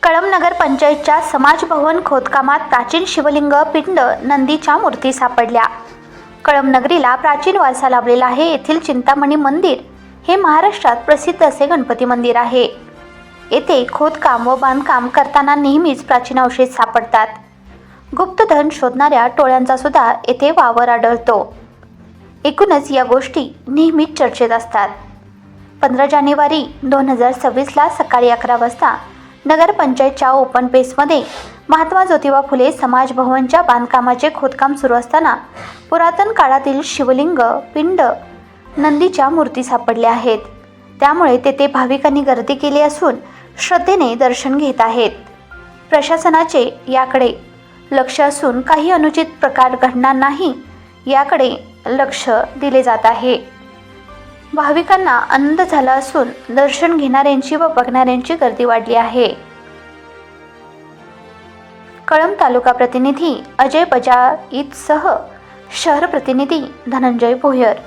कळंब नगर पंचायतच्या समाज भवन खोदकामात प्राचीन शिवलिंग पिंड नंदीच्या मूर्ती सापडल्या। कळंब नगरीला प्राचीन वारसा लाभलेला आहे। येथील चिंतामणी मंदिर हे महाराष्ट्रात प्रसिद्ध असे गणपती मंदिर आहे। येथे खोदकाम व बांधकाम करताना नेहमीच प्राचीन अवशेष सापडतात। गुप्तधन शोधणाऱ्या टोळ्यांचा सुद्धा येथे वावर आढळतो। एकूणच या गोष्टी नेहमीच चर्चेत असतात। 15 जानेवारी 2026 सकाळी 11 वाजता नगरपंचायतच्या ओपन पेसमध्ये महात्मा ज्योतिबा फुले समाज भवनच्या बांधकामाचे खोदकाम सुरू असताना पुरातन काळातील शिवलिंग पिंड नंदीच्या मूर्ती सापडल्या आहेत। त्यामुळे तेथे भाविकांनी गर्दी केली असून श्रद्धेने दर्शन घेत आहेत। प्रशासनाचे याकडे लक्ष असून काही अनुचित प्रकार घडणार नाही याकडे लक्ष दिले जात आहे। भाविकांना आनंद झाला असून दर्शन घेणाऱ्यांची व बघणाऱ्यांची गर्दी वाढली आहे। कळंब तालुका प्रतिनिधी अजय बजाईतसह शहर प्रतिनिधी धनंजय भोयर।